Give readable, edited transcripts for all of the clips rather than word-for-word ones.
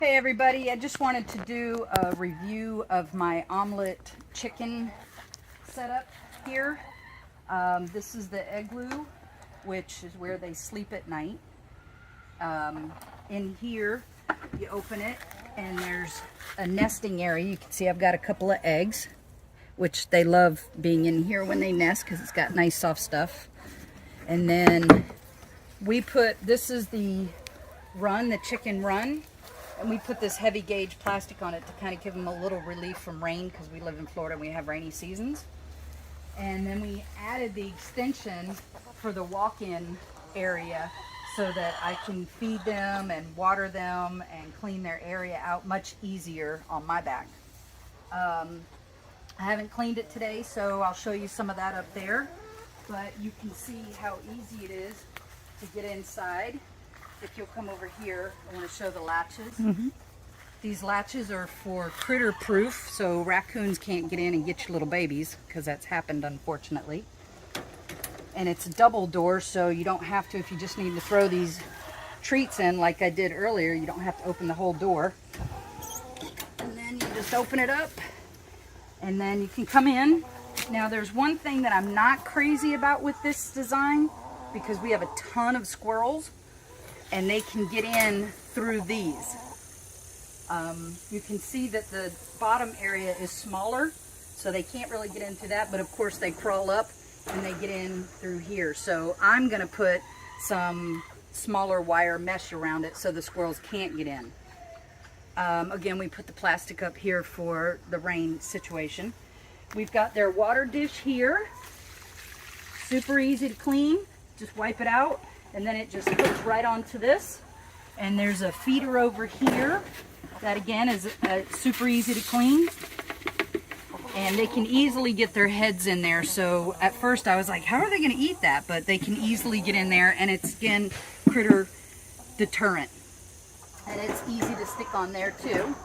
Hey everybody, I just wanted to do a review of my omelet chicken setup here. This is the Eglu, which is where they sleep at night. In here, you open it and there's a nesting area. You can see I've got a couple of eggs, which they love being in here when they nest because it's got nice soft stuff. And then this is the run, the chicken run. And we put this heavy gauge plastic on it to kind of give them a little relief from rain because we live in Florida and we have rainy seasons. And then we added the extension for the walk-in area so that I can feed them and water them and clean their area out much easier on my back. I haven't cleaned it today, so I'll show you some of that up there. But you can see how easy it is to get inside. If you'll come over here, I want to show the latches. These latches are for critter proof, so raccoons can't get in and get your little babies, because that's happened unfortunately. And it's a double door, so you don't have to, if you just need to throw these treats in like I did earlier, you don't have to open the whole door. And then you just open it up, and then you can come in. Now there's one thing that I'm not crazy about with this design, because we have a ton of squirrels, and they can get in through these. You can see that the bottom area is smaller, so they can't really get into that, but of course they crawl up and they get in through here. So I'm gonna put some smaller wire mesh around it so the squirrels can't get in. Again, we put the plastic up here for the rain situation. We've got their water dish here. Super easy to clean, just wipe it out. And then it just hooks right onto this. And there's a feeder over here that again is super easy to clean. And they can easily get their heads in there. So at first I was like, how are they going to eat that? But they can easily get in there, and it's again critter deterrent. And it's easy to stick on there too.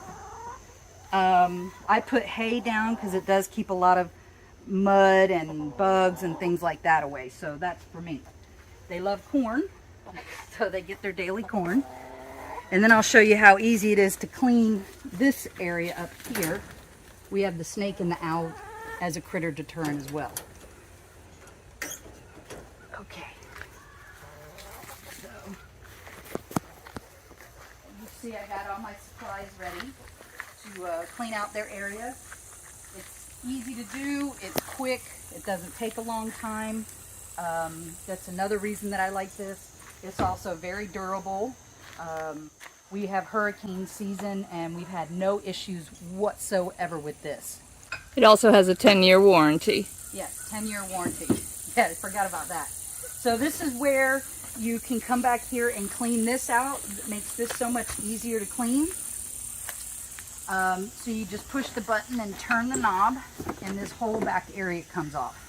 I put hay down because it does keep a lot of mud and bugs and things like that away. So that's for me. They love corn, so they get their daily corn. And then I'll show you how easy it is to clean this area up here. We have the snake and the owl as a critter deterrent as well. Okay. So, you see I got all my supplies ready to clean out their area. It's easy to do, it's quick, it doesn't take a long time. That's another reason that I like this. It's also very durable. We have hurricane season and we've had no issues whatsoever with this. It also has a 10-year warranty. Yes, 10-year warranty. Yeah, I forgot about that. So this is where you can come back here and clean this out. It makes this so much easier to clean. So you just push the button and turn the knob, and this whole back area comes off.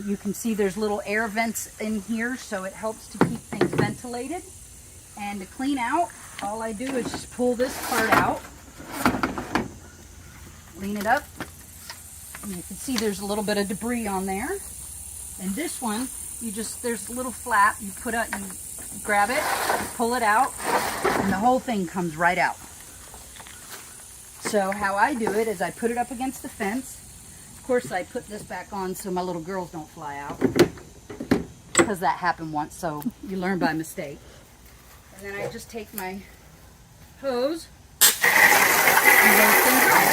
You can see there's little air vents in here, so it helps to keep things ventilated. And to clean out, all I do is just pull this part out, clean it up, and you can see there's a little bit of debris on there. And this one, there's a little flap, you put up, you grab it, pull it out, and the whole thing comes right out. So how I do it is I put it up against the fence. Of course, I put this back on so my little girls don't fly out, because that happened once, so you learn by mistake. And then I just take my hose and hose things off.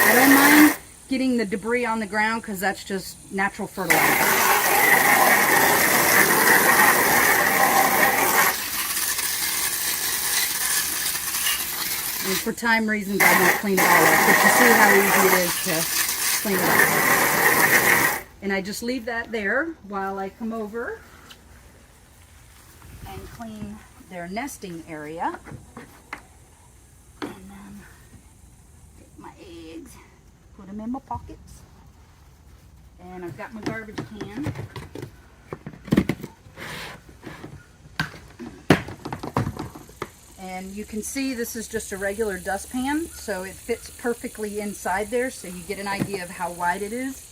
I don't mind getting the debris on the ground because that's just natural fertilizer. And for time reasons, I won't clean it all up, but you see how easy it is to clean it up. And I just leave that there while I come over and clean their nesting area. And then take my eggs, put them in my pockets. And I've got my garbage can. And you can see this is just a regular dustpan, so it fits perfectly inside there, so you get an idea of how wide it is.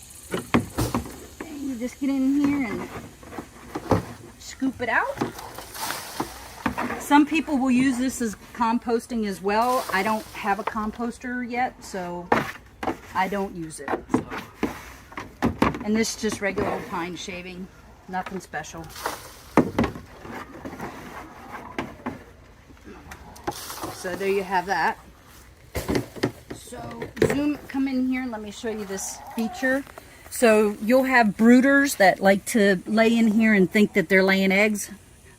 And you just get in here and scoop it out. Some people will use this as composting as well. I don't have a composter yet, so I don't use it. So. And this is just regular old pine shaving, nothing special. So there you have that. So come in here and let me show you this feature. So you'll have brooders that like to lay in here and think that they're laying eggs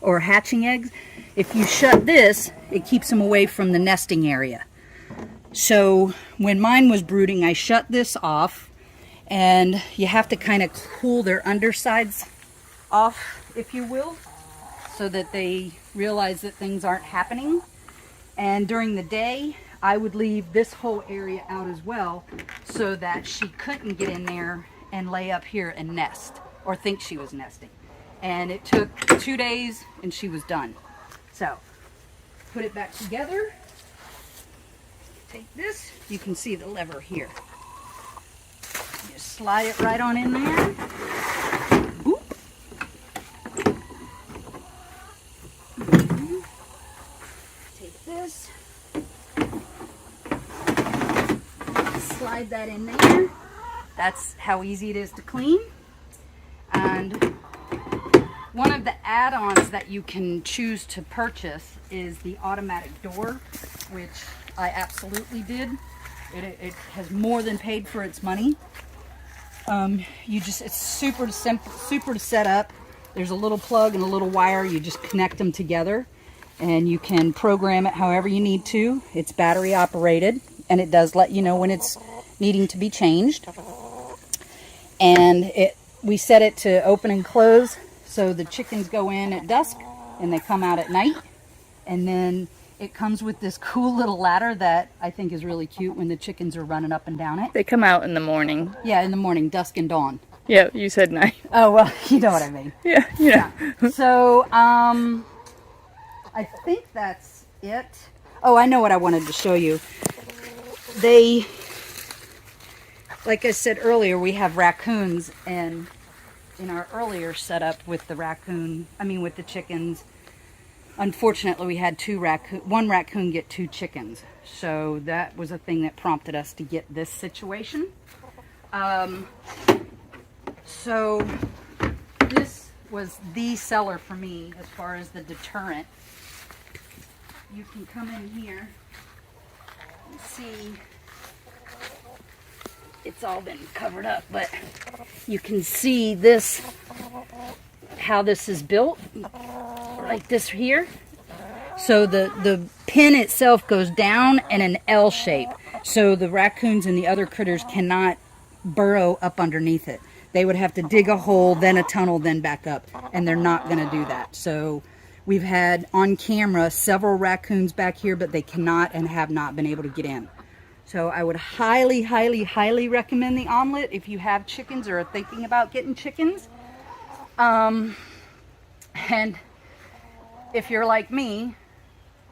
or hatching eggs. If you shut this, it keeps them away from the nesting area. So when mine was brooding, I shut this off, and you have to kind of cool their undersides off, if you will, so that they realize that things aren't happening. And during the day, I would leave this whole area out as well so that she couldn't get in there and lay up here and nest or think she was nesting. And it took 2 days and she was done. So put it back together. Take this, you can see the lever here. Just slide it right on in there. Boop. Take this. Slide that in there. That's how easy it is to clean. And one of the add-ons that you can choose to purchase is the automatic door, which I absolutely did. It has more than paid for its money. It's super simple, super to set up. There's a little plug and a little wire. You just connect them together, and you can program it however you need to. It's battery operated, and it does let you know when it's needing to be changed. And we set it to open and close, so the chickens go in at dusk and they come out at night. And then it comes with this cool little ladder that I think is really cute when the chickens are running up and down it. They come out in the morning. Yeah, in the morning, dusk and dawn. Yeah, you said night. Oh, well, you know what I mean. Yeah, yeah. So, I think that's it. Oh, I know what I wanted to show you. Like I said earlier, we have raccoons, and in our earlier setup with with the chickens, unfortunately we had one raccoon get 2 chickens. So that was a thing that prompted us to get this situation. So this was the seller for me as far as the deterrent. You can come in here and see. It's all been covered up, but you can see this, how this is built, like this here. So the pin itself goes down in an L shape, so the raccoons and the other critters cannot burrow up underneath it. They would have to dig a hole, then a tunnel, then back up, and they're not going to do that. So we've had on camera several raccoons back here, but they cannot and have not been able to get in. So I would highly, highly, highly recommend the Omelette if you have chickens or are thinking about getting chickens. And if you're like me,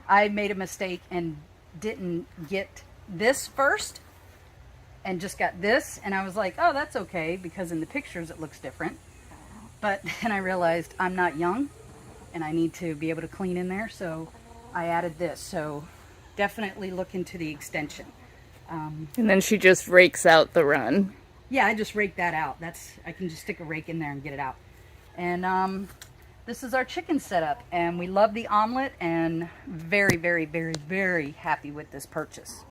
I made a mistake and didn't get this first and just got this. And I was like, oh, that's okay, because in the pictures it looks different. But then I realized I'm not young and I need to be able to clean in there. So I added this. So definitely look into the extension. And then she just rakes out the run. Yeah, I just rake that out. I can just stick a rake in there and get it out. And this is our chicken setup, and we love the Omelette and very, very, very, very happy with this purchase.